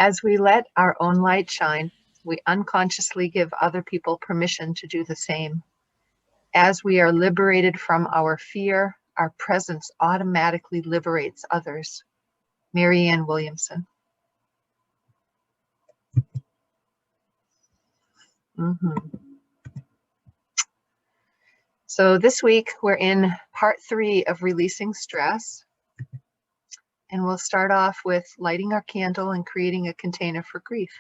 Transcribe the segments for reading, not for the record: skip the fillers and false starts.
As we let our own light shine, we unconsciously give other people permission to do the same. As we are liberated from our fear, our presence automatically liberates others. Marianne Williamson. So this week we're in part 3 of releasing stress. And we'll start off with lighting our candle and creating a container for grief.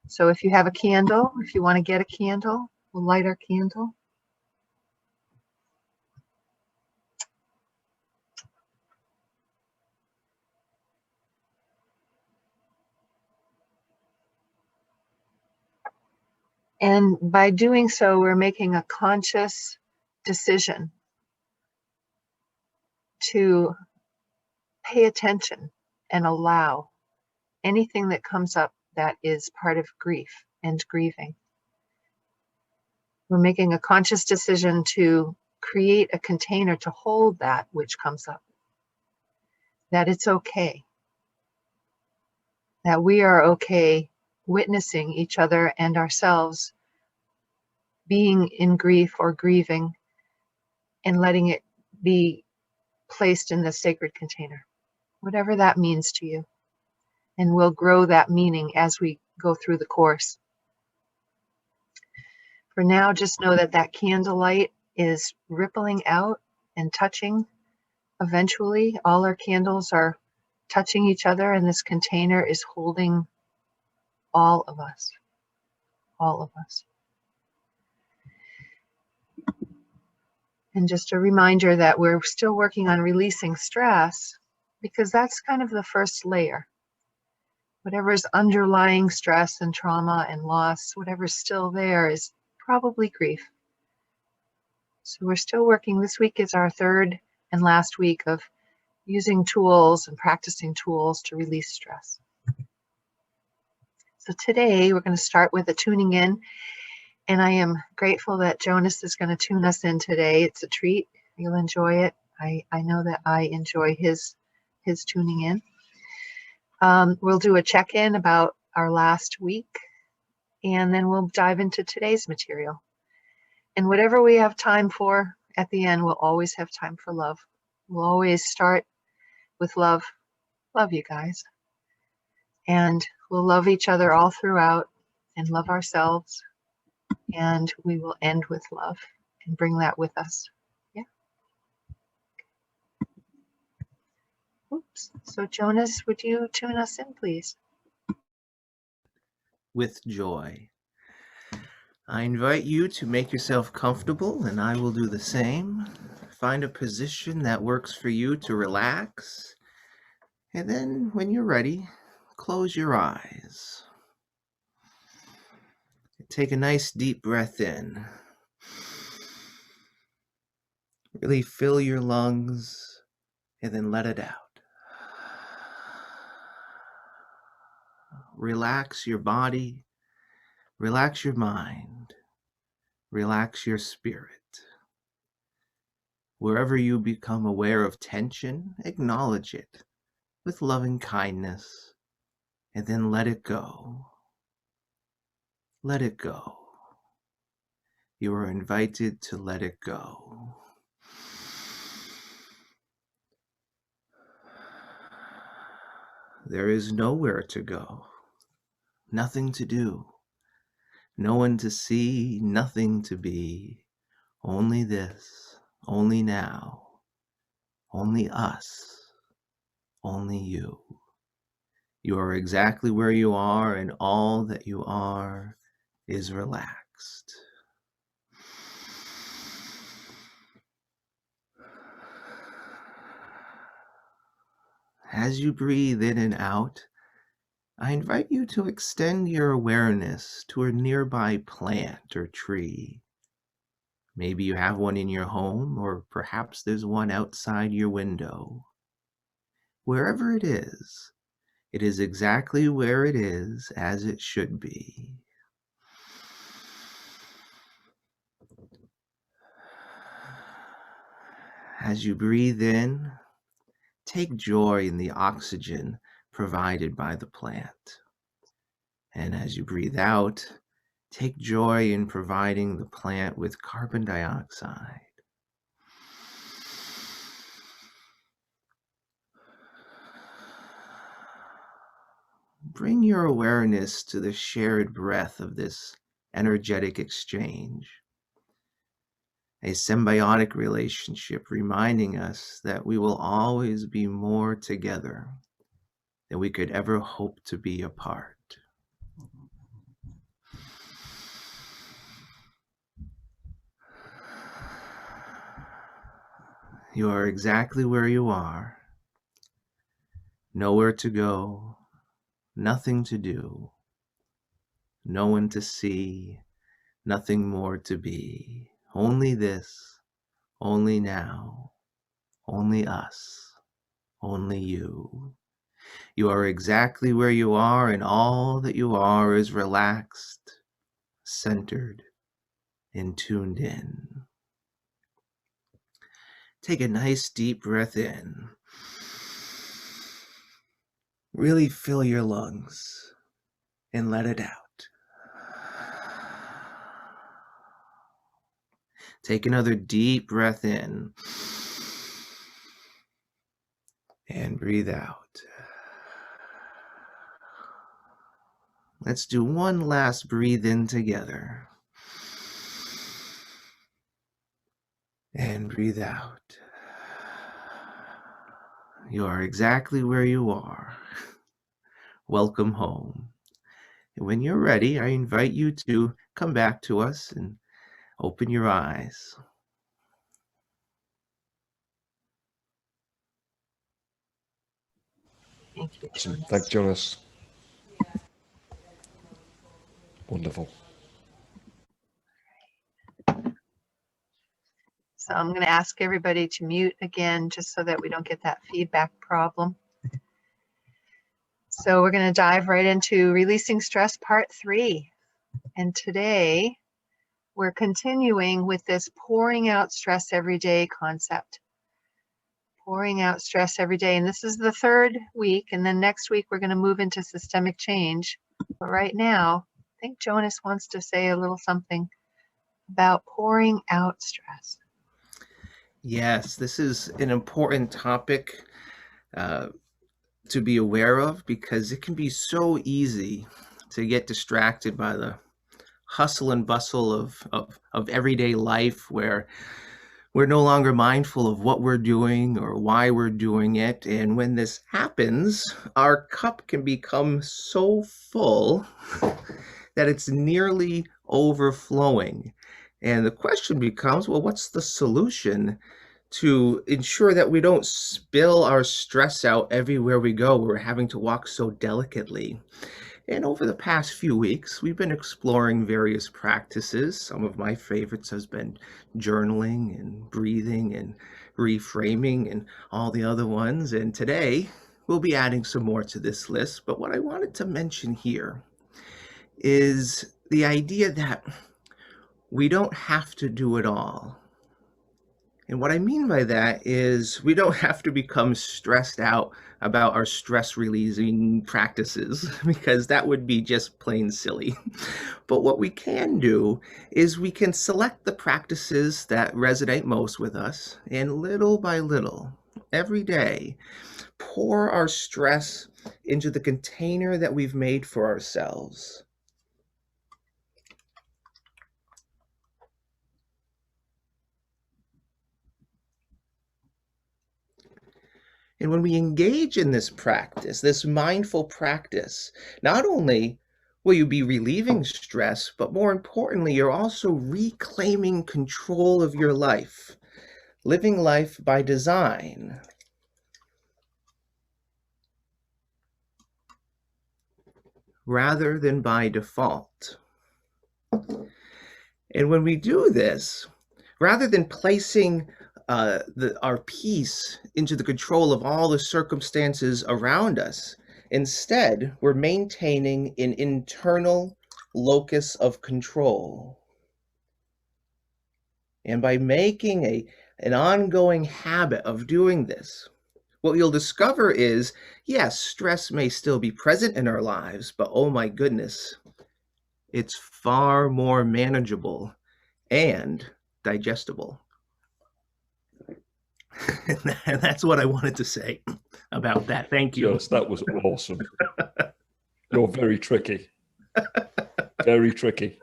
So if you have a candle, if you want to get a candle, we'll light our candle. And by doing so, we're making a conscious decision to pay attention and allow anything that comes up that is part of grief and grieving. We're making a conscious decision to create a container to hold that which comes up, that it's okay, that we are okay witnessing each other and ourselves being in grief or grieving and letting it be placed in the sacred container, whatever that means to you. And we'll grow that meaning as we go through the course. For now, just know that that candlelight is rippling out and touching. Eventually, all our candles are touching each other, and this container is holding all of us. All of us. And just a reminder that we're still working on releasing stress, because that's kind of the first layer. Whatever's underlying stress and trauma and loss, whatever's still there is probably grief. So we're still working. This week is our third and last week of using tools and practicing tools to release stress. So today we're going to start with a tuning in, and I am grateful that Jonas is going to tune us in today. It's a treat. You'll enjoy it. I know that I enjoy his tuning in. We'll do a check-in about our last week, and then we'll dive into today's material. And whatever we have time for at the end, we'll always have time for love. We'll always start with love. Love you guys. And we'll love each other all throughout and love ourselves. And we will end with love and bring that with us. Yeah. Oops. So Jonas, would you tune us in, please? With joy. I invite you to make yourself comfortable, and I will do the same. Find a position that works for you to relax, and then when you're ready, close your eyes. Take a nice deep breath in. Really fill your lungs, and then let it out. Relax your body. Relax your mind. Relax your spirit. Wherever you become aware of tension, acknowledge it with loving kindness, and then let it go. Let it go. You are invited to let it go. There is nowhere to go, nothing to do. No one to see, nothing to be, only this, only now, only us, only you. You are exactly where you are, and all that you are is relaxed. As you breathe in and out, I invite you to extend your awareness to a nearby plant or tree. Maybe you have one in your home, or perhaps there's one outside your window. Wherever it is exactly where it is, as it should be. As you breathe in, take joy in the oxygen provided by the plant. And as you breathe out, take joy in providing the plant with carbon dioxide. Bring your awareness to the shared breath of this energetic exchange, a symbiotic relationship reminding us that we will always be more together than we could ever hope to be apart. You are exactly where you are, nowhere to go, nothing to do, no one to see, nothing more to be. Only this, only now, only us, only you. You are exactly where you are, and all that you are is relaxed, centered, and tuned in. Take a nice deep breath in. Really fill your lungs and let it out. Take another deep breath in and breathe out. Let's do one last breathe in together. And breathe out. You are exactly where you are. Welcome home. And when you're ready, I invite you to come back to us and open your eyes. Thank you, Awesome. Jonas. Thanks, Jonas. Wonderful. So I'm going to ask everybody to mute again, just so that we don't get that feedback problem. So we're going to dive right into Releasing Stress Part 3. And today we're continuing with this pouring out stress every day concept. Pouring out stress every day. And this is the third week. And then next week we're going to move into systemic change. But right now, I think Jonas wants to say a little something about pouring out stress. Yes, this is an important topic to be aware of, because it can be so easy to get distracted by the hustle and bustle of everyday life, where we're no longer mindful of what we're doing or why we're doing it. And when this happens, our cup can become so full that it's nearly overflowing. And the question becomes, well, what's the solution to ensure that we don't spill our stress out everywhere we go? We're having to walk so delicately. And over the past few weeks, we've been exploring various practices. Some of my favorites has been journaling and breathing and reframing and all the other ones. And today we'll be adding some more to this list. But what I wanted to mention here is the idea that we don't have to do it all. And what I mean by that is we don't have to become stressed out about our stress releasing practices, because that would be just plain silly. But what we can do is we can select the practices that resonate most with us, and little by little, every day, pour our stress into the container that we've made for ourselves. And when we engage in this practice, this mindful practice, not only will you be relieving stress, but more importantly, you're also reclaiming control of your life, living life by design. Rather than by default. And when we do this, rather than placing our peace into the control of all the circumstances around us, instead, we're maintaining an internal locus of control. And by making an ongoing habit of doing this, what you'll discover is, yes, stress may still be present in our lives, but oh my goodness, it's far more manageable and digestible. And that's what I wanted to say about that. Thank you. Yes, that was awesome. You're very tricky. Very tricky.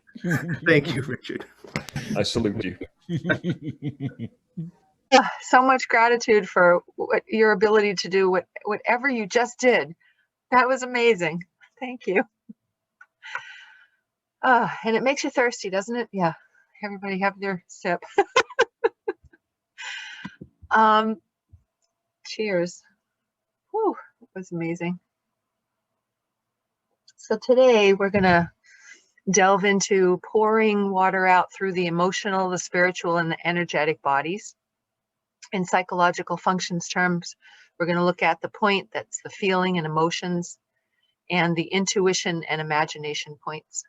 Thank you, Richard. I salute you. So much gratitude for your ability to do whatever you just did. That was amazing. Thank you. And it makes you thirsty, doesn't it? Yeah. Everybody have their sip. Cheers. Whew, it was amazing. So today we're going to delve into pouring water out through the emotional, the spiritual, and the energetic bodies. In psychological functions terms, we're going to look at the point that's the feeling and emotions, and the intuition and imagination points.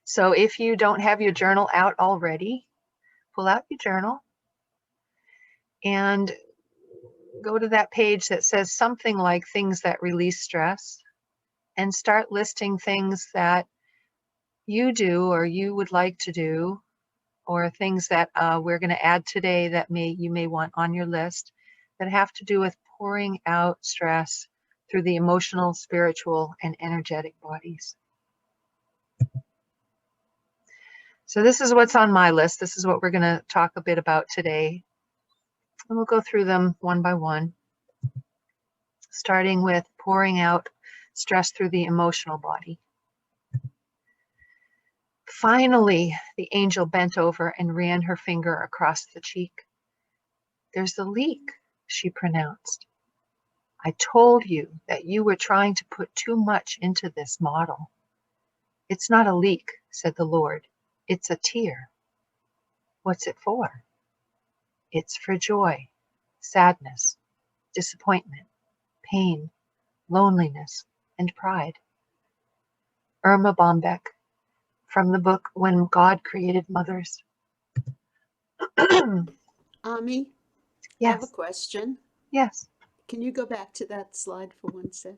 So if you don't have your journal out already, pull out your journal and go to that page that says something like things that release stress, and start listing things that you do or you would like to do, or things that we're going to add today that you may want on your list that have to do with pouring out stress through the emotional, spiritual, and energetic bodies. So this is what's on my list. This is what we're going to talk a bit about today. And we'll go through them one by one, starting with pouring out stress through the emotional body. Finally, the angel bent over and ran her finger across the cheek. "There's a leak," she pronounced. "I told you that you were trying to put too much into this model." "It's not a leak," said the Lord. "It's a tear." "What's it for?" "It's for joy, sadness, disappointment, pain, loneliness, and pride." Irma Bombeck, from the book When God Created Mothers. Ami, Yes. I have a question. Yes. Can you go back to that slide for 1 sec?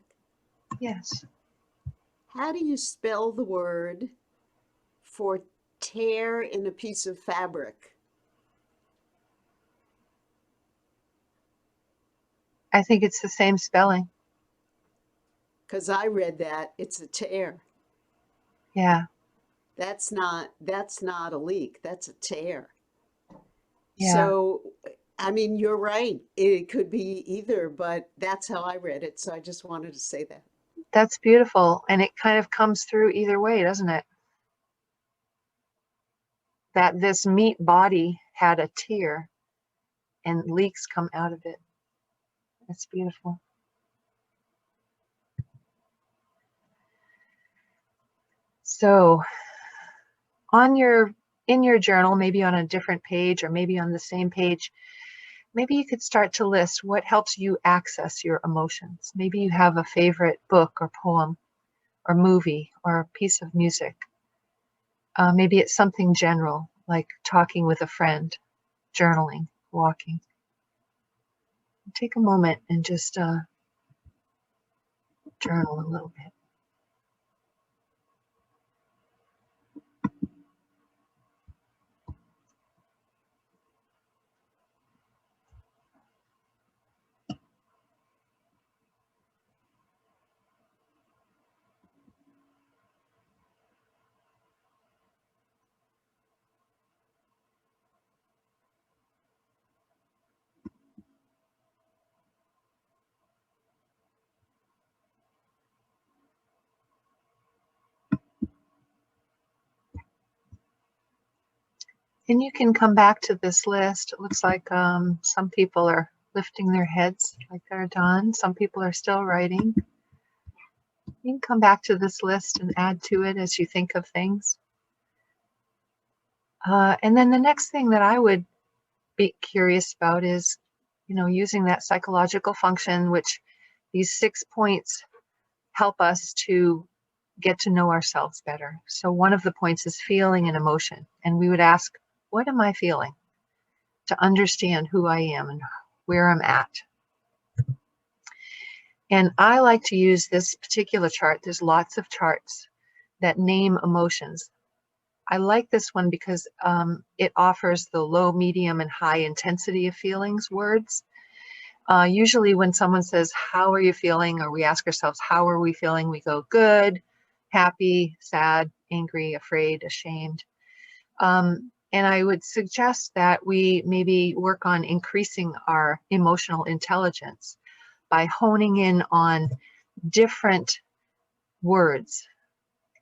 Yes. How do you spell the word for tear in a piece of fabric? I think it's the same spelling. Because I read that it's a tear. Yeah. That's not a leak. That's a tear. Yeah. So, I mean, you're right. It could be either, but that's how I read it. So I just wanted to say that. That's beautiful. And it kind of comes through either way, doesn't it? That this meat body had a tear and leaks come out of it. That's beautiful. So in your journal, maybe on a different page or maybe on the same page, maybe you could start to list what helps you access your emotions. Maybe you have a favorite book or poem or movie or a piece of music. Maybe it's something general, like talking with a friend, journaling, walking. Take a moment and just journal a little bit. And you can come back to this list. It looks like some people are lifting their heads like they're done. Some people are still writing. You can come back to this list and add to it as you think of things. And then the next thing that I would be curious about is, using that psychological function, which these 6 points help us to get to know ourselves better. So one of the points is feeling and emotion. And we would ask, what am I feeling? To understand who I am and where I'm at. And I like to use this particular chart. There's lots of charts that name emotions. I like this one because it offers the low, medium, and high intensity of feelings words. Usually when someone says, how are you feeling? Or we ask ourselves, how are we feeling? We go good, happy, sad, angry, afraid, ashamed. And I would suggest that we maybe work on increasing our emotional intelligence by honing in on different words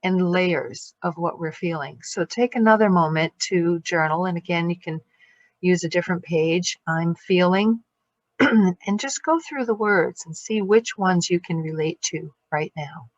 and layers of what we're feeling. So take another moment to journal. And again, you can use a different page. I'm feeling, and just go through the words and see which ones you can relate to right now.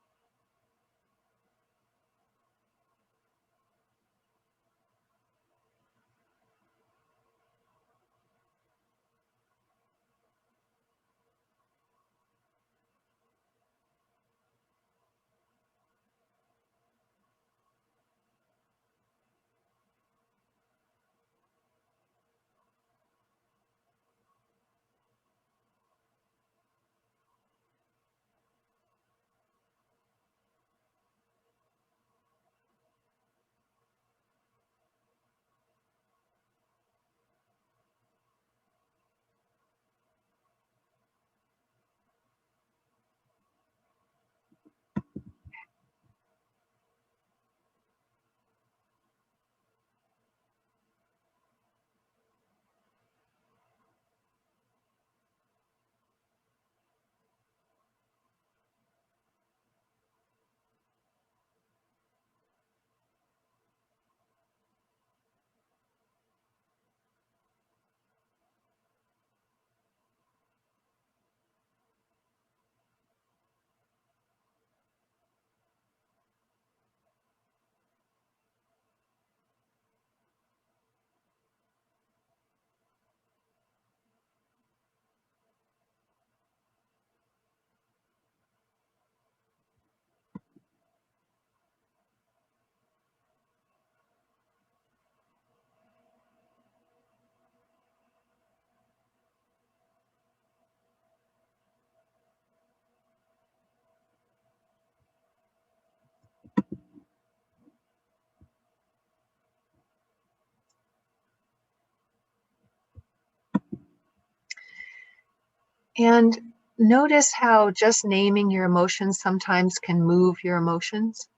And notice how just naming your emotions sometimes can move your emotions.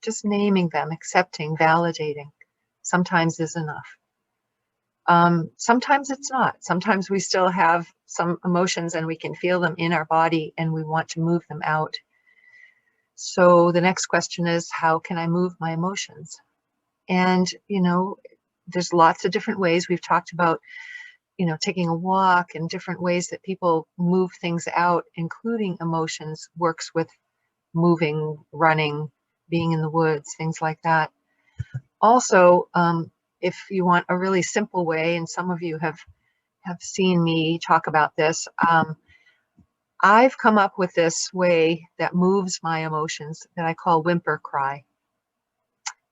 Just naming them, accepting, validating, sometimes is enough. Sometimes it's not. Sometimes we still have some emotions and we can feel them in our body and we want to move them out. So the next question is, how can I move my emotions? And, there's lots of different ways. We've talked about, taking a walk and different ways that people move things out, including emotions, works with moving, running, being in the woods, things like that. Also, if you want a really simple way, and some of you have seen me talk about this, I've come up with this way that moves my emotions that I call whimper cry.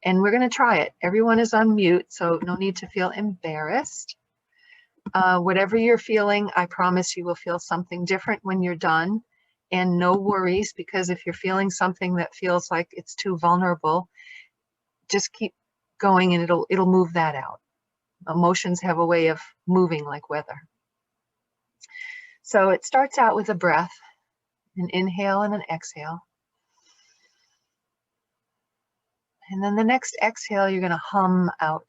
And we're going to try it. Everyone is on mute, so no need to feel embarrassed. Whatever you're feeling, I promise you will feel something different when you're done. And no worries, because if you're feeling something that feels like it's too vulnerable, just keep going and it'll move that out. Emotions have a way of moving like weather. So it starts out with a breath, an inhale and an exhale. And then the next exhale, you're going to hum out.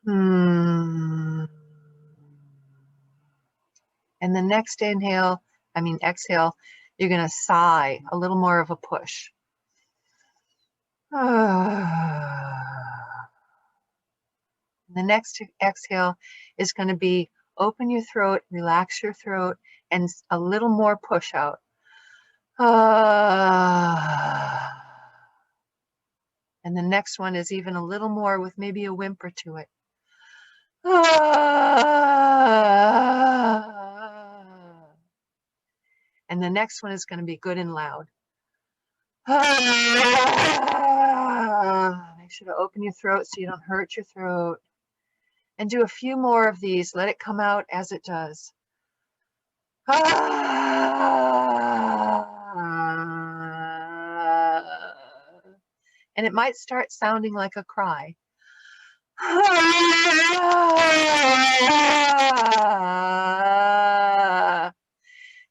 And the next exhale, you're going to sigh, a little more of a push. The next exhale is going to be open your throat, relax your throat, and a little more push out. And the next one is even a little more with maybe a whimper to it. And the next one is going to be good and loud. Make sure to open your throat so you don't hurt your throat. And do a few more of these. Let it come out as it does. And it might start sounding like a cry.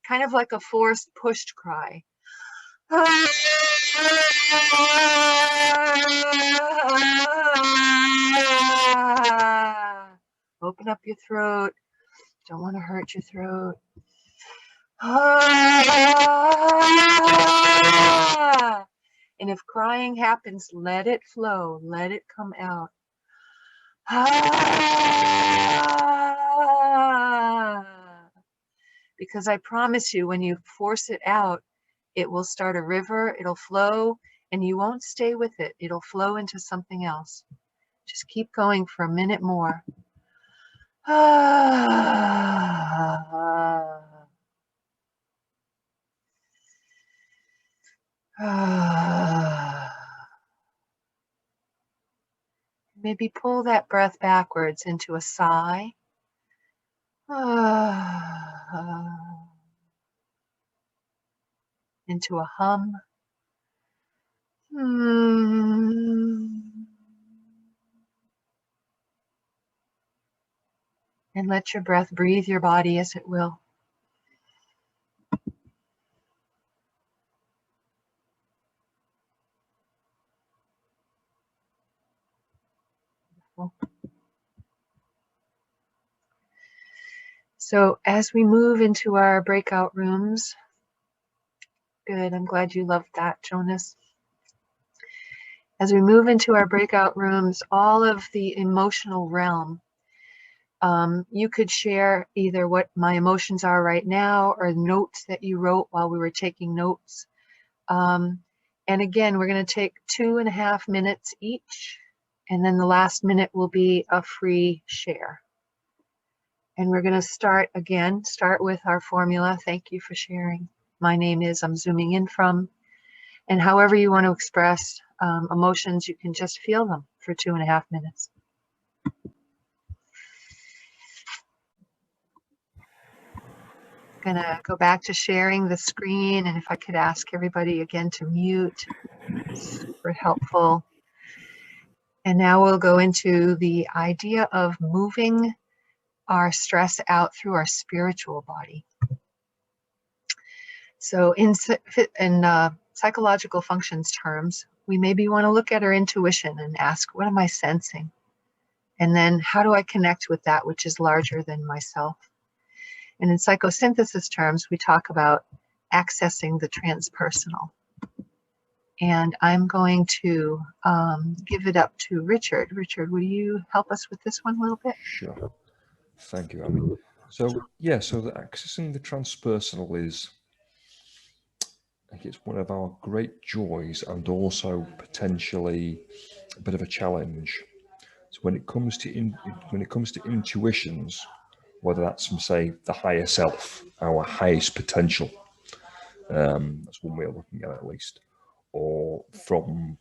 Kind of like a forced pushed cry. Open up your throat. Don't want to hurt your throat. And if crying happens, let it flow. Let it come out. Because I promise you, when you force it out, it will start a river, it'll flow, and you won't stay with it. It'll flow into something else. Just keep going for a minute more. Maybe pull that breath backwards into a sigh. Into a hum. And let your breath breathe your body as it will. So as we move into our breakout rooms, good, I'm glad you loved that, Jonas. As we move into our breakout rooms, all of the emotional realm, you could share either what my emotions are right now or notes that you wrote while we were taking notes. And again, we're going to take 2.5 minutes each, and then the last minute will be a free share. And we're going to start with our formula. Thank you for sharing. My name is, I'm zooming in from, and however you want to express emotions, you can just feel them for 2.5 minutes. I'm going to go back to sharing the screen, and if I could ask everybody again to mute, super helpful. And now we'll go into the idea of moving our stress out through our spiritual body. So in psychological functions terms, we maybe want to look at our intuition and ask, what am I sensing? And then how do I connect with that which is larger than myself? And in psychosynthesis terms, we talk about accessing the transpersonal. And I'm going to give it up to Richard. Richard, will you help us with this one a little bit? Sure. Thank you, Amy. So, yeah, so accessing the transpersonal is, I think it's one of our great joys and also potentially a bit of a challenge. So when it comes to intuitions, whether that's from, say, the higher self, our highest potential, that's one way of looking at it at least, or from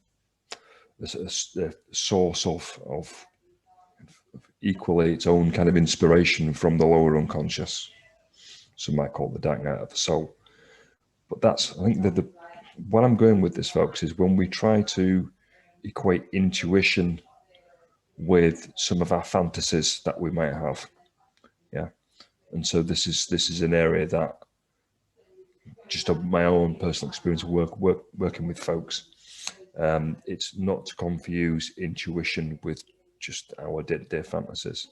the source of equally its own kind of inspiration from the lower unconscious. Some might call it the dark night of the soul. But that's, I think, what I'm going with this, folks, is when we try to equate intuition with some of our fantasies that we might have. Yeah. And so this is an area that, just of my own personal experience working with folks, it's not to confuse intuition with just our day-to-day fantasies.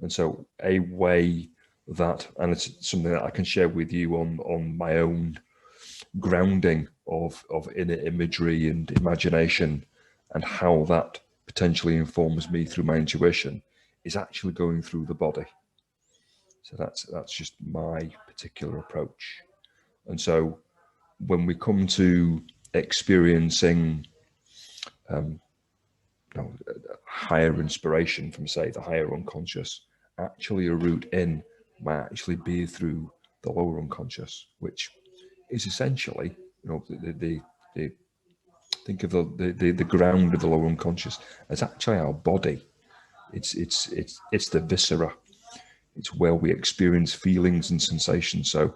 And so a way that, and it's something that I can share with you on my own grounding of inner imagery and imagination, and how that potentially informs me through my intuition, is actually going through the body. So that's just my particular approach. And so when we come to experiencing higher inspiration from, say, the higher unconscious, actually a route in might actually be through the lower unconscious, which is essentially, the think of the ground of the lower unconscious as actually our body. It's the viscera. It's where we experience feelings and sensations. So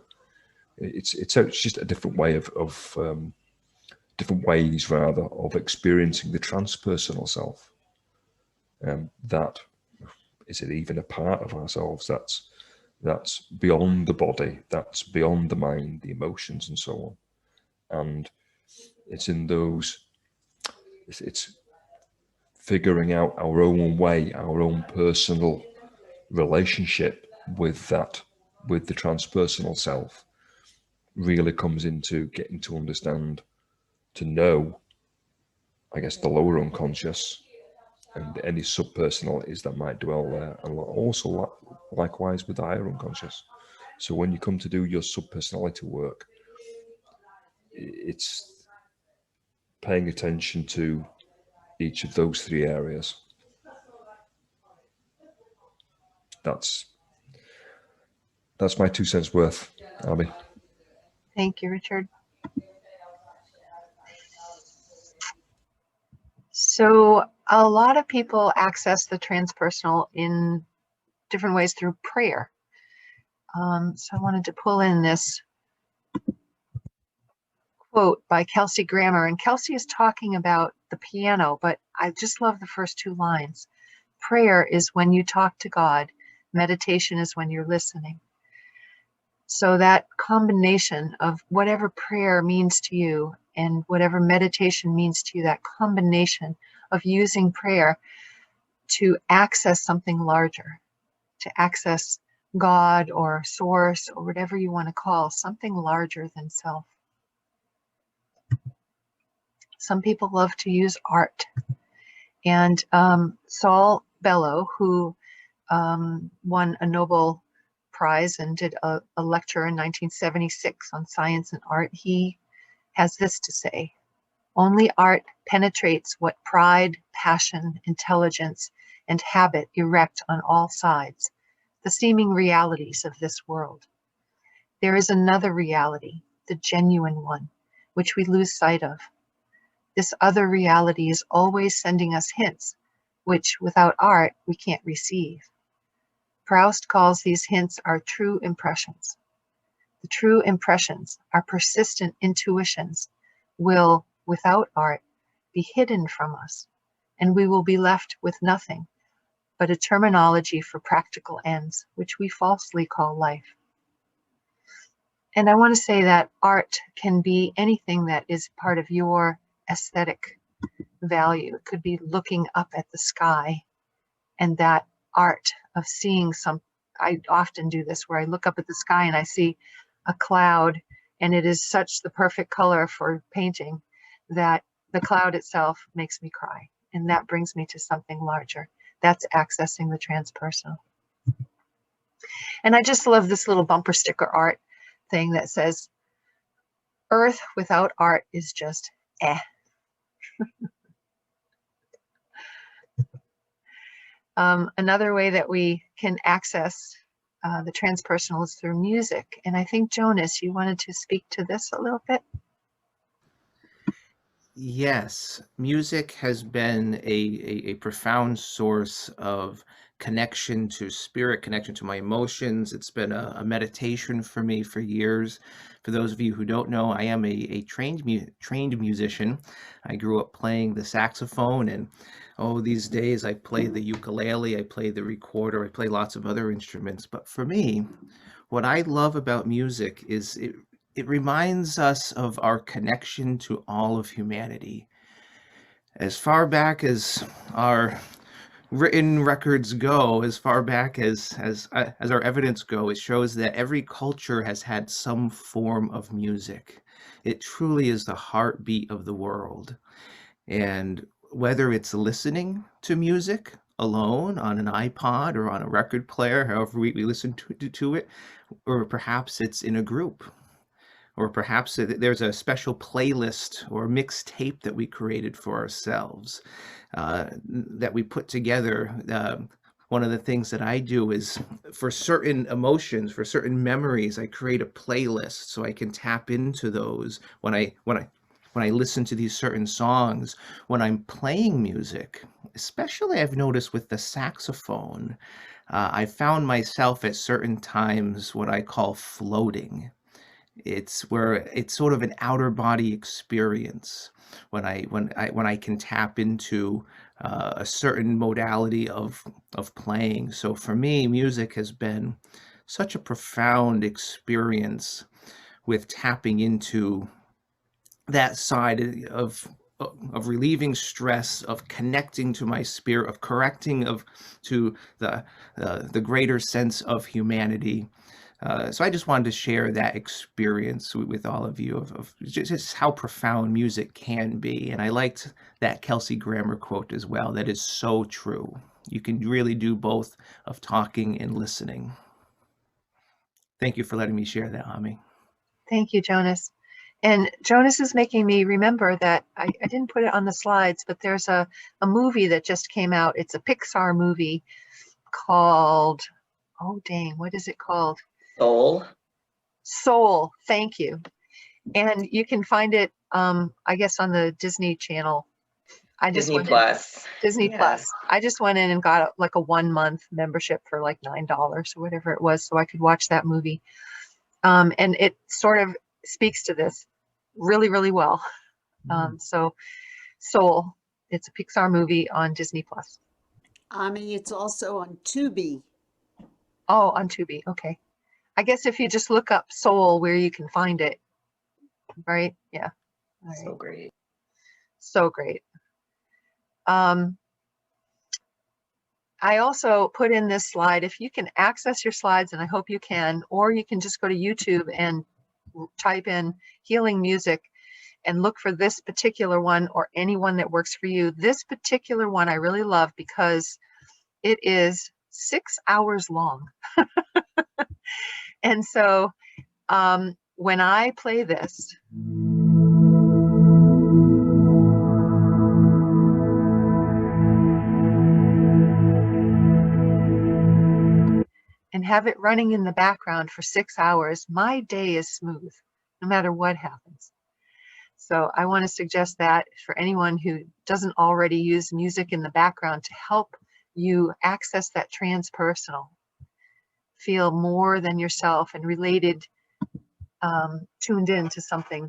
it's just a different way of different ways rather of experiencing the transpersonal self. That is it even a part of ourselves that's beyond the body, that's beyond the mind, the emotions, and so on. And it's in those. It's figuring out our own way, our own personal relationship with that, with the transpersonal self, really comes into getting to understand, to know, I guess, the lower unconscious and any subpersonalities that might dwell there, and also likewise with the higher unconscious. So when you come to do your subpersonality work, it's paying attention to each of those three areas. That's my 2 cents worth, Abby. Thank you, Richard. So a lot of people access the transpersonal in different ways through prayer. So I wanted to pull in this quote by Kelsey Grammer, and Kelsey is talking about the piano, but I just love the first 2 lines. Prayer is when you talk to God. Meditation is when you're listening. So that combination of whatever prayer means to you and whatever meditation means to you, that combination of using prayer to access something larger, to access God or source or whatever you want to call something larger than self. Some people love to use art. And Saul Bellow, who won a Nobel Prize and did a lecture in 1976 on science and art, he has this to say: only art penetrates what pride, passion, intelligence, and habit erect on all sides, the seeming realities of this world. There is another reality, the genuine one, which we lose sight of. This other reality is always sending us hints, which without art we can't receive. Proust calls these hints our true impressions. The true impressions, our persistent intuitions, will, without art, be hidden from us, and we will be left with nothing but a terminology for practical ends, which we falsely call life. And I want to say that art can be anything that is part of your aesthetic value. It could be looking up at the sky, and that art of seeing I often do this where I look up at the sky and I see a cloud, and it is such the perfect color for painting that the cloud itself makes me cry, and that brings me to something larger. That's accessing the transpersonal. And I just love this little bumper sticker art thing that says, Earth without art is just eh. Another way that we can access the transpersonal is through music. And I think, Jonas, you wanted to speak to this a little bit? Yes, music has been a profound source of connection to spirit, connection to my emotions. It's been a meditation for me for years. For those of you who don't know, I am a trained musician. I grew up playing the saxophone, and these days I play the ukulele, I play the recorder, I play lots of other instruments. But for me, what I love about music is it reminds us of our connection to all of humanity. As far back as our written records go, as far back as our evidence go, it shows that every culture has had some form of music. It truly is the heartbeat of the world. And whether it's listening to music alone on an iPod or on a record player, however we listen to it, or perhaps it's in a group, or perhaps there's a special playlist or mixtape that we created for ourselves that we put together. One of the things that I do is for certain emotions, for certain memories, I create a playlist so I can tap into those when I when I listen to these certain songs, when I'm playing music, especially I've noticed with the saxophone, I found myself at certain times what I call floating. It's where it's sort of an outer body experience when I can tap into a certain modality of playing. So for me, music has been such a profound experience with tapping into that side of relieving stress, of connecting to my spirit, of correcting of to the greater sense of humanity. So I just wanted to share that experience with all of you of just how profound music can be. And I liked that Kelsey Grammer quote as well. That is so true. You can really do both of talking and listening. Thank you for letting me share that, Ami. Thank you, Jonas. And Jonas is making me remember that I didn't put it on the slides, but there's a movie that just came out. It's a Pixar movie called, oh dang, what is it called? Soul. Soul, thank you. And you can find it, I guess, on the Disney Channel. Disney Plus. Disney Yeah. Plus. I just went in and got like a 1-month membership for like $9 or whatever it was, so I could watch that movie. And it sort of speaks to this really, really well. So Soul, it's a Pixar movie on Disney Plus. Ami, it's also on Tubi. Oh, on Tubi. Okay. I guess if you just look up Soul where you can find it, right? Yeah. All right. So great. So great. I also put in this slide, if you can access your slides, and I hope you can, or you can just go to YouTube and type in healing music and look for this particular one or any one that works for you. This particular one I really love because it is 6 hours long. And so when I play this, and have it running in the background for 6 hours, my day is smooth, no matter what happens. So I want to suggest that for anyone who doesn't already use music in the background to help you access that transpersonal, feel more than yourself and related, tuned in to something.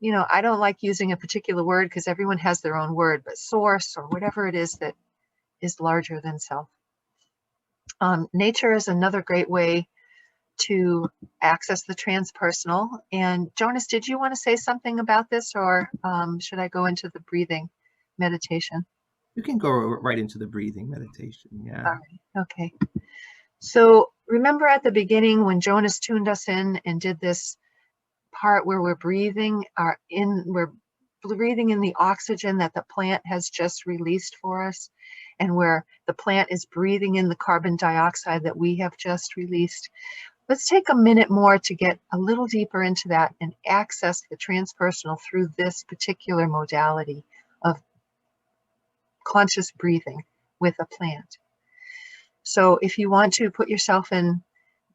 You know, I don't like using a particular word because everyone has their own word, but source or whatever it is that is larger than self. Nature is another great way to access the transpersonal. And Jonas, did you want to say something about this, or should I go into the breathing meditation? You can go right into the breathing meditation. Yeah. All right. Okay. So remember at the beginning when Jonas tuned us in and did this part where we're breathing in the oxygen that the plant has just released for us, and where the plant is breathing in the carbon dioxide that we have just released. Let's take a minute more to get a little deeper into that and access the transpersonal through this particular modality of conscious breathing with a plant. So if you want to put yourself in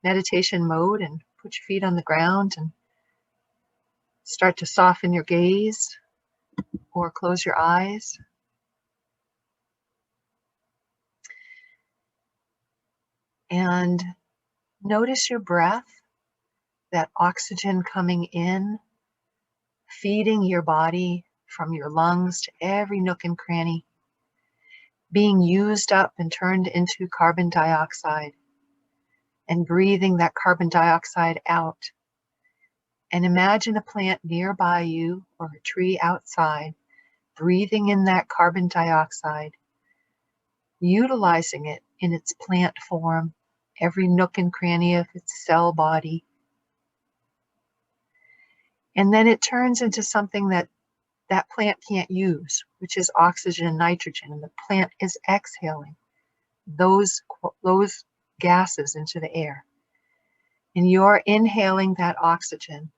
meditation mode and put your feet on the ground and start to soften your gaze or close your eyes. And notice your breath, that oxygen coming in, feeding your body from your lungs to every nook and cranny, being used up and turned into carbon dioxide, and breathing that carbon dioxide out. And imagine a plant nearby you or a tree outside, breathing in that carbon dioxide, utilizing it in its plant form, every nook and cranny of its cell body. And then it turns into something that that plant can't use, which is oxygen and nitrogen, and the plant is exhaling those gases into the air. And you're inhaling that oxygen,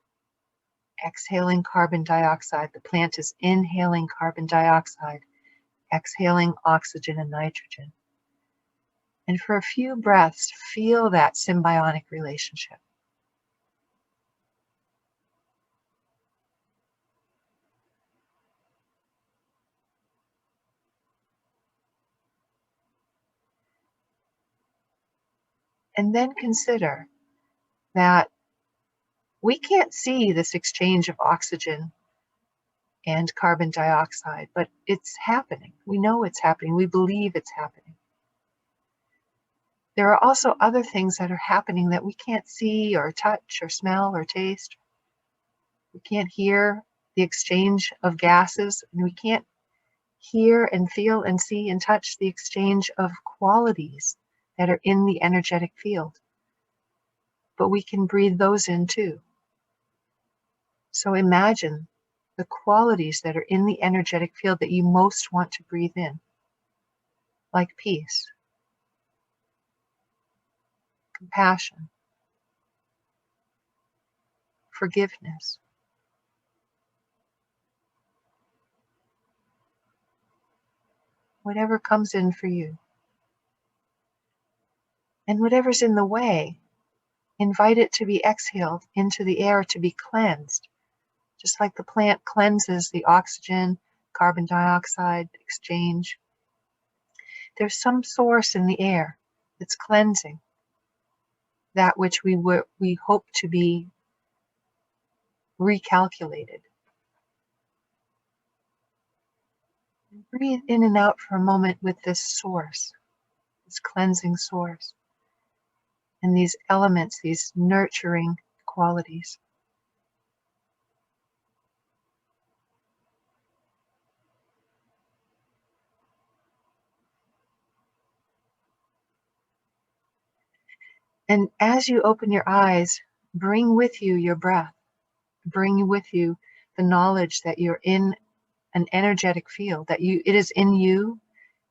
exhaling carbon dioxide. The plant is inhaling carbon dioxide, exhaling oxygen and nitrogen. And for a few breaths, feel that symbiotic relationship. And then consider that we can't see this exchange of oxygen and carbon dioxide, but it's happening. We know it's happening. We believe it's happening. There are also other things that are happening that we can't see or touch or smell or taste. We can't hear the exchange of gases, and we can't hear and feel and see and touch the exchange of qualities that are in the energetic field. But we can breathe those in too. So imagine the qualities that are in the energetic field that you most want to breathe in, like peace, compassion, forgiveness, whatever comes in for you. And whatever's in the way, invite it to be exhaled into the air to be cleansed, just like the plant cleanses the oxygen, carbon dioxide exchange. There's some source in the air that's cleansing that which we hope to be recalculated. Breathe in and out for a moment with this source, this cleansing source, and these elements, these nurturing qualities. And as you open your eyes, bring with you your breath. Bring with you the knowledge that you're in an energetic field, that it is in you,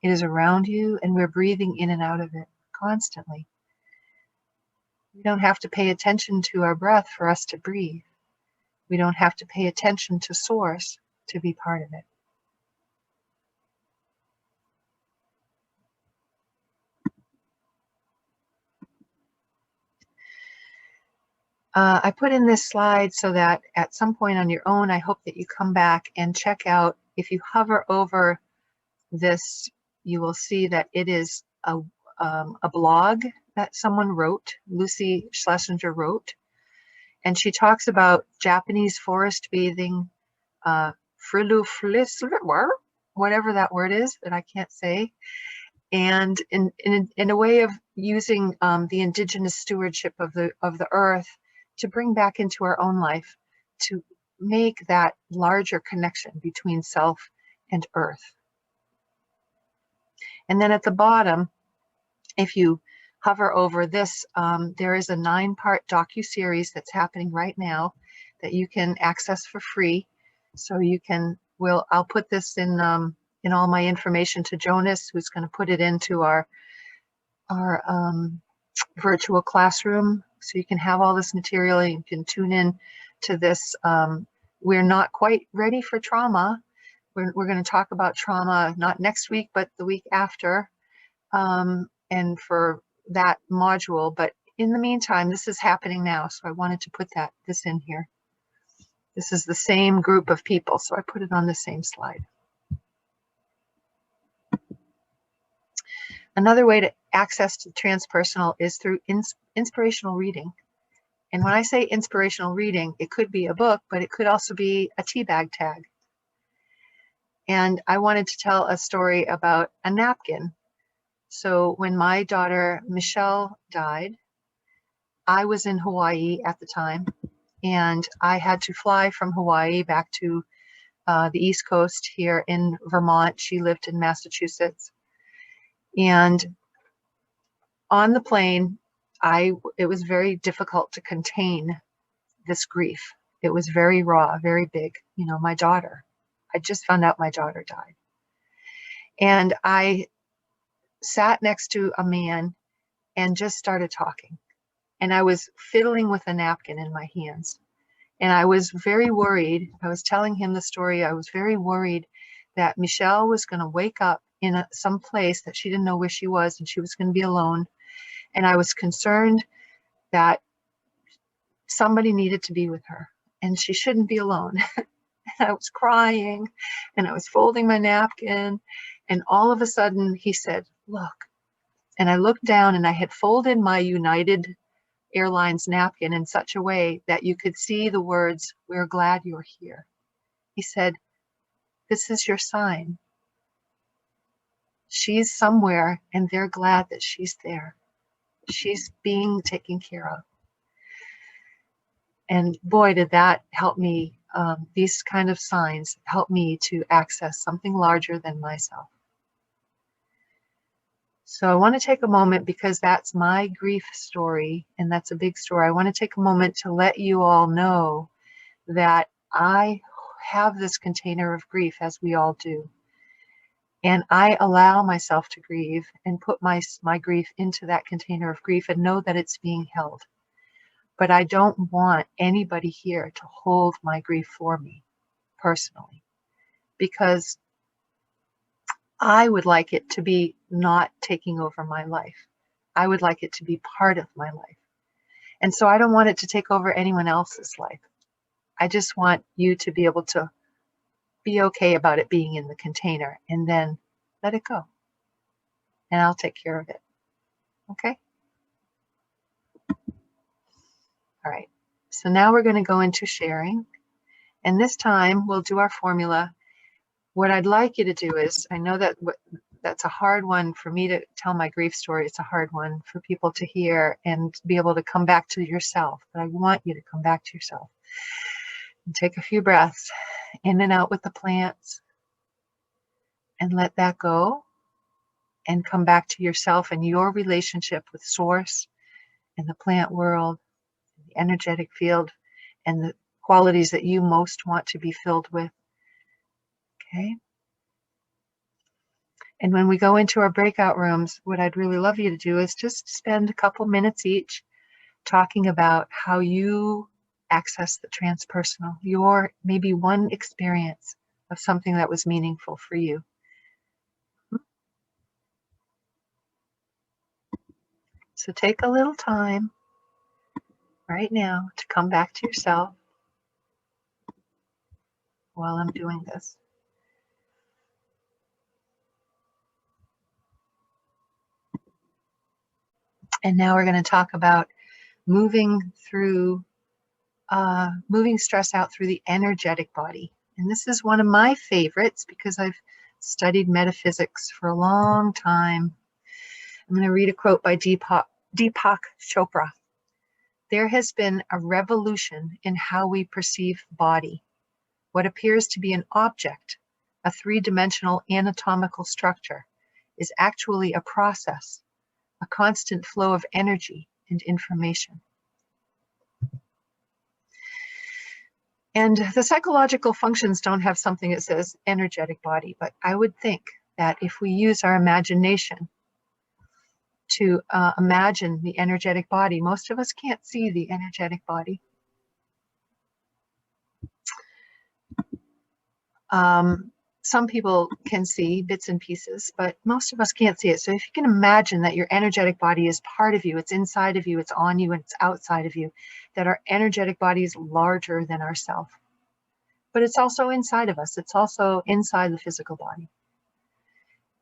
it is around you, and we're breathing in and out of it constantly. We don't have to pay attention to our breath for us to breathe. We don't have to pay attention to source to be part of it. I put in this slide so that at some point on your own, I hope that you come back and check out. If you hover over this, you will see that it is a blog that someone wrote, Lucy Schlesinger wrote, and she talks about Japanese forest bathing, whatever that word is that I can't say, and in a way of using the indigenous stewardship of the earth to bring back into our own life, to make that larger connection between self and earth. And then at the bottom, if you hover over this, there is a 9-part docu-series that's happening right now that you can access for free. So you can, I'll put this in all my information to Jonas, who's going to put it into our virtual classroom. So you can have all this material and you can tune in to this. We're not quite ready for trauma. We're going to talk about trauma, not next week, but the week after. And for that module, but in the meantime, this is happening now. So I wanted to put this in here. This is the same group of people. So I put it on the same slide. Another way to access to transpersonal is through inspirational reading. And when I say inspirational reading, it could be a book, but it could also be a tea bag tag. And I wanted to tell a story about a napkin. So when my daughter Michelle died, I was in Hawaii at the time, and I had to fly from Hawaii back to the East Coast here in Vermont. She lived in Massachusetts. And on the plane, it was very difficult to contain this grief. It was very raw, very big. You know, my daughter. I just found out my daughter died. And I sat next to a man and just started talking. And I was fiddling with a napkin in my hands. And I was very worried. I was telling him the story. I was very worried that Michelle was going to wake up in some place that she didn't know where she was, and she was going to be alone. And I was concerned that somebody needed to be with her, and she shouldn't be alone. And I was crying, and I was folding my napkin, and all of a sudden he said, "Look, And I looked down and I had folded my United Airlines napkin in such a way that you could see the words, "We're glad you're here." He said, "This is your sign. She's somewhere and they're glad that she's there. She's being taken care of." And boy, did that help me. These kind of signs help me to access something larger than myself. So I want to take a moment, because that's my grief story, and that's a big story. I want to take a moment to let you all know that I have this container of grief, as we all do. And I allow myself to grieve and put my grief into that container of grief and know that it's being held. But I don't want anybody here to hold my grief for me personally, because I would like it to be not taking over my life. I would like it to be part of my life. And so I don't want it to take over anyone else's life. I just want you to be able to be okay about it being in the container, and then let it go. And I'll take care of it. Okay? All right. So now we're going to go into sharing. And this time we'll do our formula. What I'd like you to do is, I know that that's a hard one for me to tell my grief story. It's a hard one for people to hear and be able to come back to yourself. But I want you to come back to yourself. And take a few breaths in and out with the plants. And let that go. And come back to yourself and your relationship with Source and the plant world, the energetic field, and the qualities that you most want to be filled with. Okay? And when we go into our breakout rooms, what I'd really love you to do is just spend a couple minutes each talking about how you access the transpersonal, your maybe one experience of something that was meaningful for you. So take a little time right now to come back to yourself while I'm doing this. And now we're going to talk about moving stress out through the energetic body. And this is one of my favorites because I've studied metaphysics for a long time. I'm going to read a quote by Deepak Chopra. "There has been a revolution in how we perceive body. What appears to be an object, a three-dimensional anatomical structure, is actually a process, a constant flow of energy and information." And the psychological functions don't have something that says energetic body, but I would think that if we use our imagination to imagine the energetic body, most of us can't see the energetic body. Some people can see bits and pieces, but most of us can't see it. So if you can imagine that your energetic body is part of you, it's inside of you, it's on you, and it's outside of you, that our energetic body is larger than ourself. But it's also inside of us. It's also inside the physical body.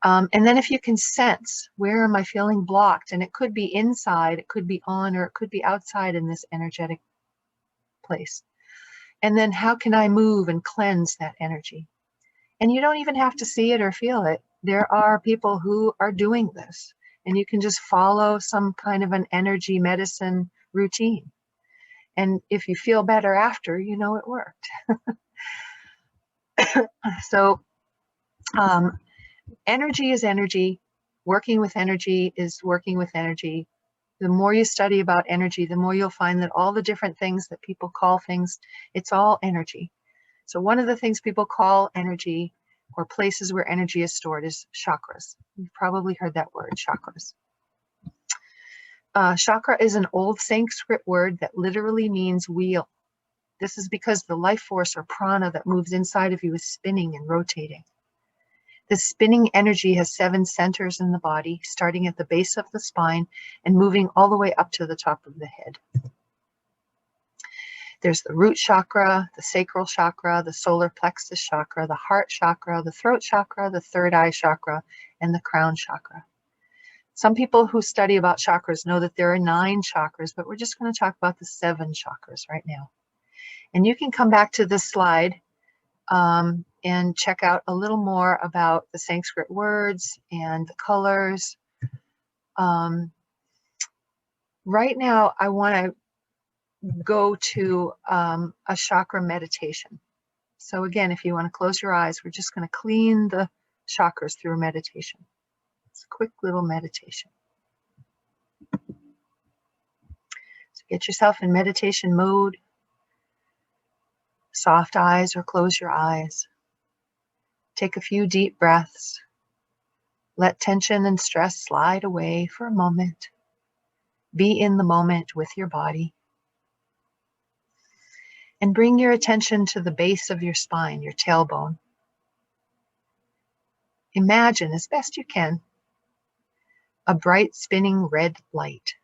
And then if you can sense, where am I feeling blocked? And it could be inside, it could be on, or it could be outside in this energetic place. And then how can I move and cleanse that energy? And you don't even have to see it or feel it. There are people who are doing this, and you can just follow some kind of an energy medicine routine. And if you feel better after, you know it worked. So energy is energy. Working with energy is working with energy. The more you study about energy, the more you'll find that all the different things that people call things, it's all energy. So one of the things people call energy, or places where energy is stored, is chakras. You've probably heard that word, chakras. Chakra is an old Sanskrit word that literally means wheel. This is because the life force or prana that moves inside of you is spinning and rotating. The spinning energy has 7 centers in the body, starting at the base of the spine and moving all the way up to the top of the head. There's the root chakra, the sacral chakra, the solar plexus chakra, the heart chakra, the throat chakra, the third eye chakra, and the crown chakra. Some people who study about chakras know that there are 9 chakras, but we're just going to talk about the 7 chakras right now. And you can come back to this slide and check out a little more about the Sanskrit words and the colors. Right now, I want to go to a chakra meditation. So again, if you want to close your eyes, we're just going to clean the chakras through meditation. It's a quick little meditation. So get yourself in meditation mode. Soft eyes or close your eyes. Take a few deep breaths. Let tension and stress slide away for a moment. Be in the moment with your body. And bring your attention to the base of your spine, your tailbone. Imagine, as best you can, a bright spinning red light.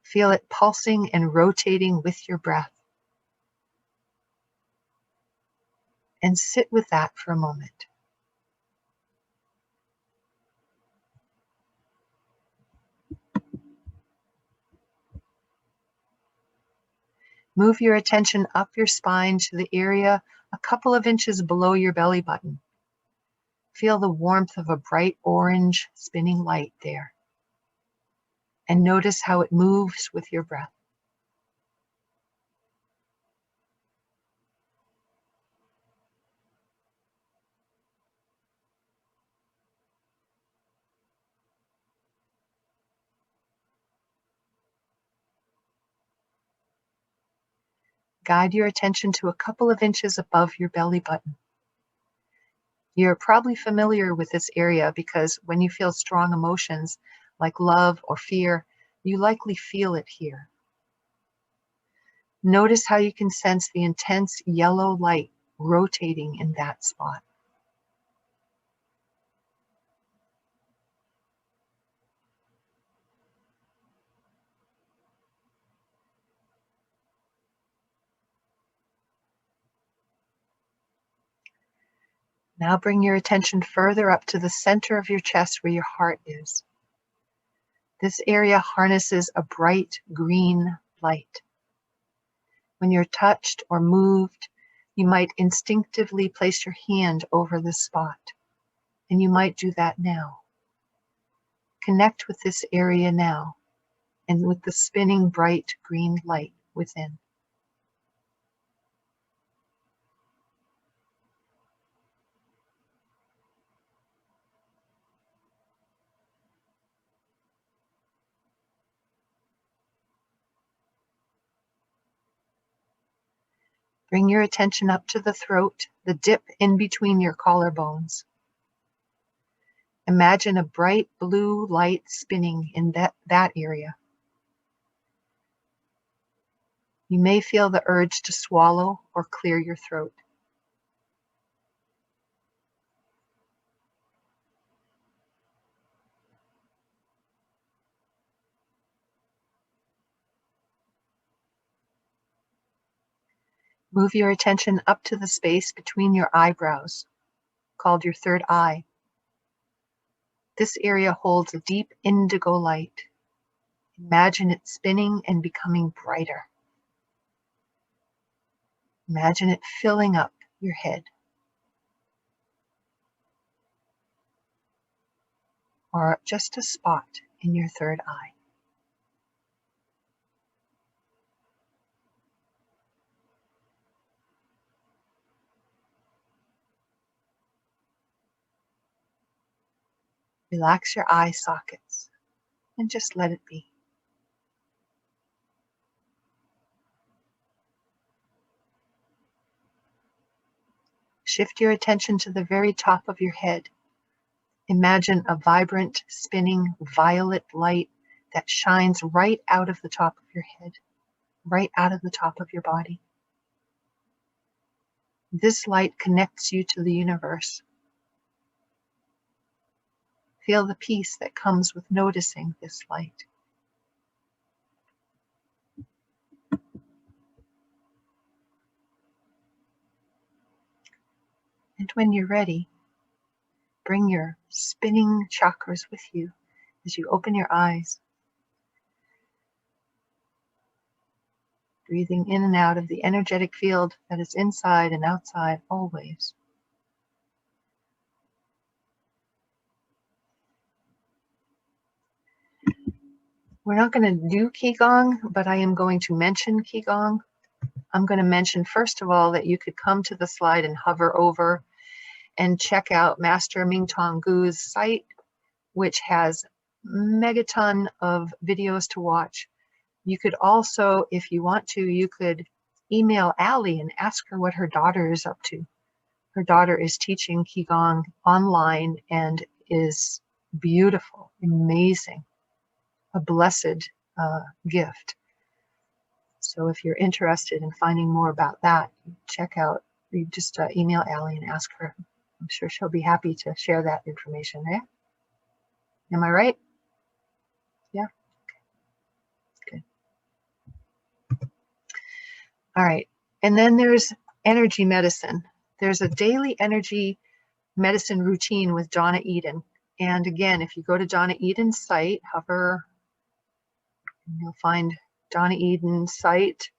Feel it pulsing and rotating with your breath. And sit with that for a moment. Move your attention up your spine to the area a couple of inches below your belly button. Feel the warmth of a bright orange spinning light there. And notice how it moves with your breath. Guide your attention to a couple of inches above your belly button. You're probably familiar with this area because when you feel strong emotions like love or fear, you likely feel it here. Notice how you can sense the intense yellow light rotating in that spot. Now bring your attention further up to the center of your chest where your heart is. This area harnesses a bright green light. When you're touched or moved, you might instinctively place your hand over this spot, and you might do that now. Connect with this area now and with the spinning bright green light within. Bring your attention up to the throat, the dip in between your collarbones. Imagine a bright blue light spinning in that area. You may feel the urge to swallow or clear your throat. Move your attention up to the space between your eyebrows, called your third eye. This area holds a deep indigo light. Imagine it spinning and becoming brighter. Imagine it filling up your head. Or just a spot in your third eye. Relax your eye sockets and just let it be. Shift your attention to the very top of your head. Imagine a vibrant, spinning violet light that shines right out of the top of your head, right out of the top of your body. This light connects you to the universe. Feel the peace that comes with noticing this light. And when you're ready, bring your spinning chakras with you as you open your eyes. Breathing in and out of the energetic field that is inside and outside always. We're not going to do Qigong, but I am going to mention Qigong. I'm going to mention, first of all, that you could come to the slide and hover over and check out Master Ming Tong Gu's site, which has megaton of videos to watch. You could also, if you want to, you could email Allie and ask her what her daughter is up to. Her daughter is teaching Qigong online and is beautiful, amazing, a blessed gift. So if you're interested in finding more about that, check out, you just email Allie and ask her. I'm sure she'll be happy to share that information there. Am I right? Yeah? Good. All right. And then there's energy medicine. There's a daily energy medicine routine with Donna Eden. And again, if you go to Donna Eden's site, hover, you'll find Donna Eden's site.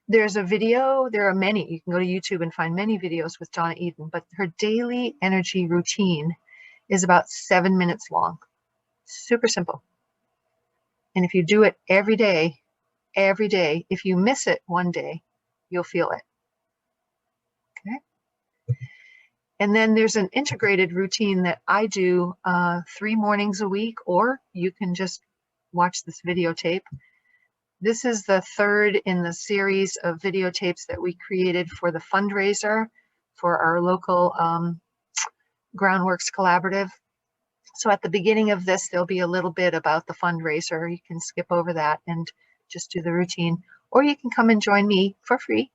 There's a video, there are many, you can go to YouTube and find many videos with Donna Eden, but her daily energy routine is about 7 minutes long. Super simple. And if you do it every day, if you miss it one day, you'll feel it. Okay. And then there's an integrated routine that I do 3 mornings a week, or you can just watch this videotape. This is the 3rd in the series of videotapes that we created for the fundraiser for our local Groundworks Collaborative. So at the beginning of this, there'll be a little bit about the fundraiser. You can skip over that and just do the routine, or you can come and join me for free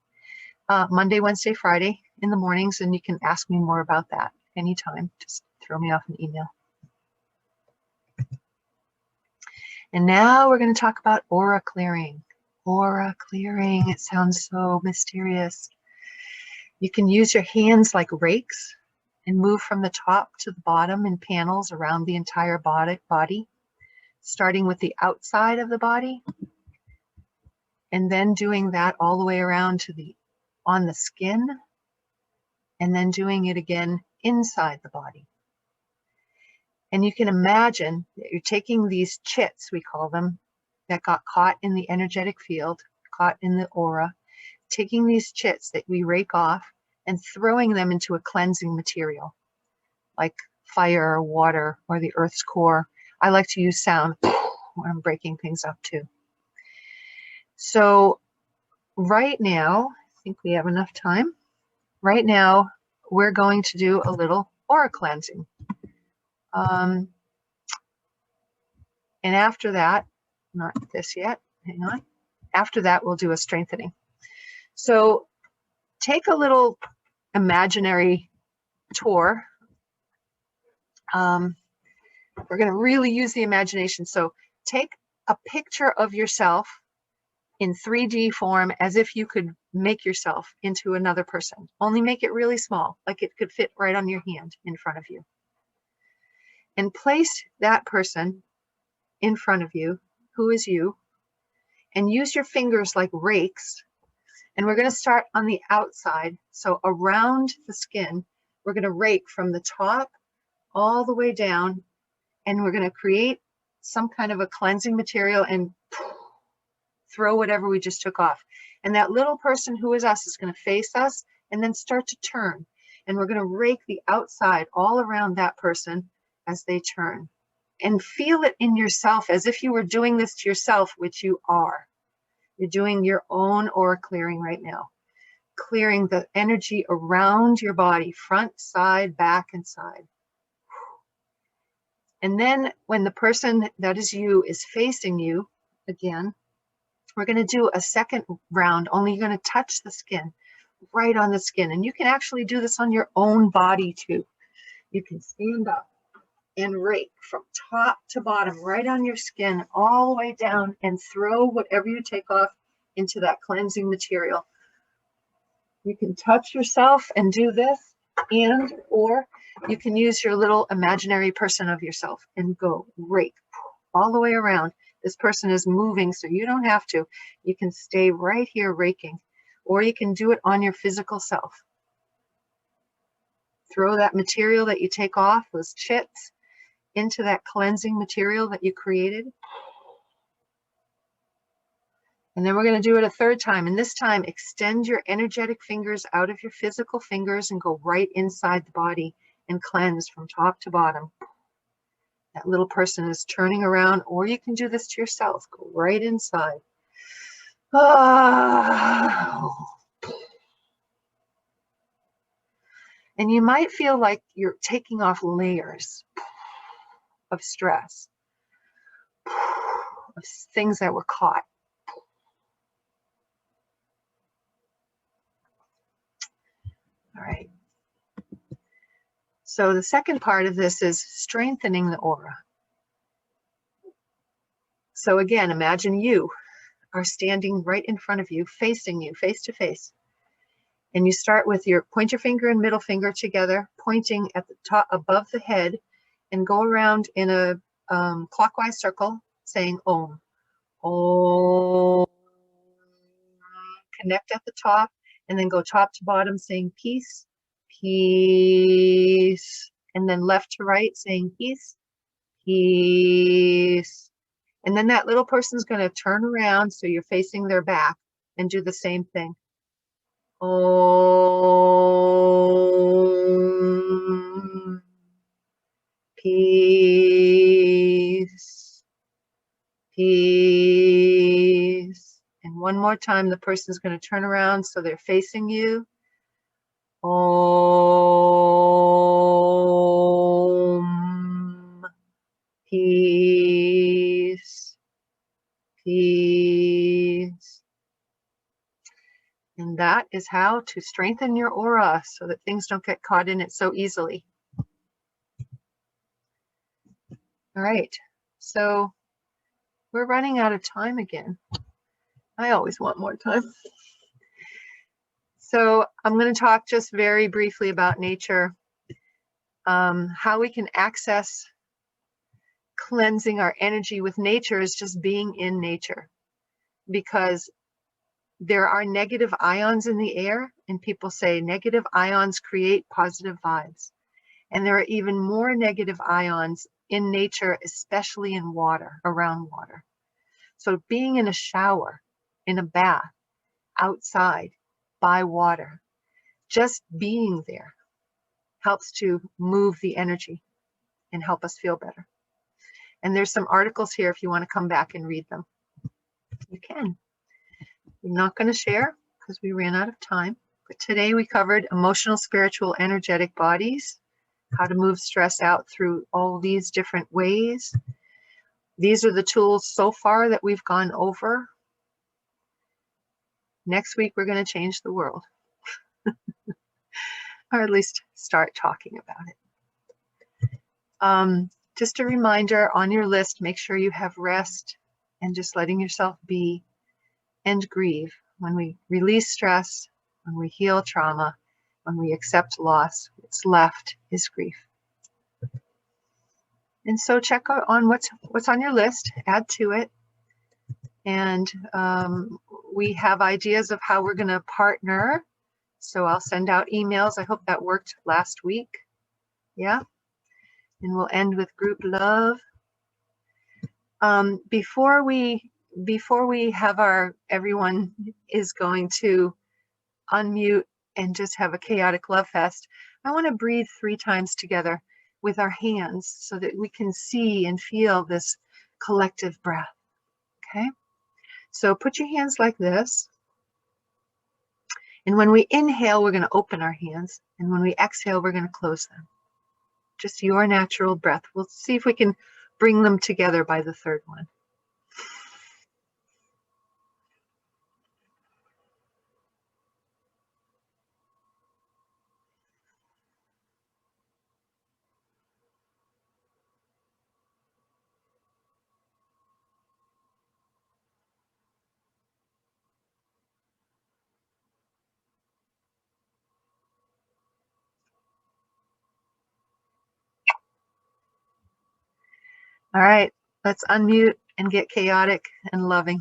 Monday, Wednesday, Friday in the mornings, and you can ask me more about that anytime. Just throw me off an email. And now we're going to talk about aura clearing. Aura clearing, it sounds so mysterious. You can use your hands like rakes and move from the top to the bottom in panels around the entire body, starting with the outside of the body, and then doing that all the way around to on the skin, and then doing it again inside the body. And you can imagine that you're taking these chits, we call them, that got caught in the energetic field, caught in the aura, taking these chits that we rake off and throwing them into a cleansing material like fire or water or the earth's core. I like to use sound when I'm breaking things up too. So right now, I think we have enough time. Right now, we're going to do a little aura cleansing. And after that, not this yet, hang on. After that, we'll do a strengthening. So take a little imaginary tour. We're going to really use the imagination. So take a picture of yourself in 3D form as if you could make yourself into another person. Only make it really small, like it could fit right on your hand in front of you. And place that person in front of you, who is you, and use your fingers like rakes. And we're going to start on the outside. So around the skin, we're going to rake from the top all the way down, and we're going to create some kind of a cleansing material and throw whatever we just took off. And that little person who is us is going to face us and then start to turn. And we're going to rake the outside all around that person as they turn. And feel it in yourself as if you were doing this to yourself, which you are. You're doing your own aura clearing right now. Clearing the energy around your body, front, side, back, and side. And then when the person that is you is facing you again, we're going to do a second round, only you're going to touch the skin, right on the skin. And you can actually do this on your own body too. You can stand up and rake from top to bottom, right on your skin, all the way down, and throw whatever you take off into that cleansing material. You can touch yourself and do this, or You can use your little imaginary person of yourself and go rake all the way around. This person is moving, so you don't have to. You can stay right here raking, or you can do it on your physical self. Throw that material that you take off, those chits, into that cleansing material that you created. And then we're going to do it a third time. And this time, extend your energetic fingers out of your physical fingers and go right inside the body and cleanse from top to bottom. That little person is turning around, or you can do this to yourself. Go right inside. Oh. And you might feel like you're taking off layers of stress, of things that were caught. All right. So the second part of this is strengthening the aura. So again, imagine you are standing right in front of you, facing you, face to face. And you start with your point your finger and middle finger together, pointing at the top above the head, and go around in a clockwise circle saying Om. Om. Connect at the top, and then go top to bottom saying peace, peace, and then left to right saying peace, peace. And then that little person's going to turn around so you're facing their back and do the same thing. Om. Peace, peace. And one more time, the person's going to turn around so they're facing you. Om. Peace, peace. And that is how to strengthen your aura so that things don't get caught in it so easily. All right, so we're running out of time again. I always want more time. So I'm going to talk just very briefly about nature, how we can access cleansing our energy with nature is just being in nature, because there are negative ions in the air, and people say negative ions create positive vibes. And there are even more negative ions in nature, especially in water, around water. So being in a shower, in a bath, outside, by water, just being there helps to move the energy and help us feel better. And there's some articles here if you want to come back and read them. You can. I'm not going to share because we ran out of time. But today we covered emotional, spiritual, energetic bodies, how to move stress out through all these different ways. These are the tools so far that we've gone over. Next week, we're going to change the world, or at least start talking about it. Just a reminder, on your list, make sure you have rest and just letting yourself be and grieve. When we release stress, when we heal trauma, when we accept loss, what's left is grief. And so check out on what's on your list, add to it. And we have ideas of how we're going to partner. So I'll send out emails. I hope that worked last week. Yeah. And we'll end with group love. Before we have everyone is going to unmute and just have a chaotic love fest, I want to breathe 3 times together with our hands so that we can see and feel this collective breath. Okay? So put your hands like this. And when we inhale, we're going to open our hands. And when we exhale, we're going to close them. Just your natural breath. We'll see if we can bring them together by the 3rd one. All right, let's unmute and get chaotic and loving.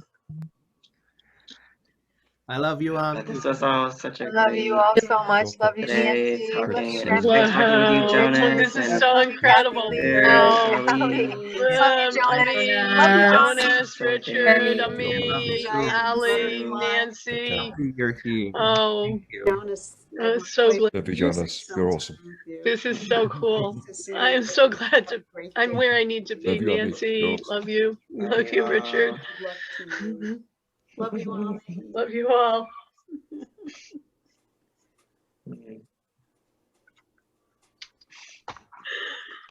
I love you, This was all such I a love great you all so much. Love you, day Nancy. Love talking, you, and it was great talking with you, Jonas. This is And so incredible. Ellie. Love you, Jonas. Love you, Jonas, Okay. Richard, Love Ami, you. Ali, Love Nancy. You're here. Oh, Thank you. Jonas, have a so great glad. Love you, music Jonas. You're sometime awesome. with you. This is so cool. Nice to see I am you. so glad Have to. a great I'm day. where I need to be. Love you, Ami. Nancy, You're awesome. love you. Love you, Richard. Good luck to you. Love you all. Love you all.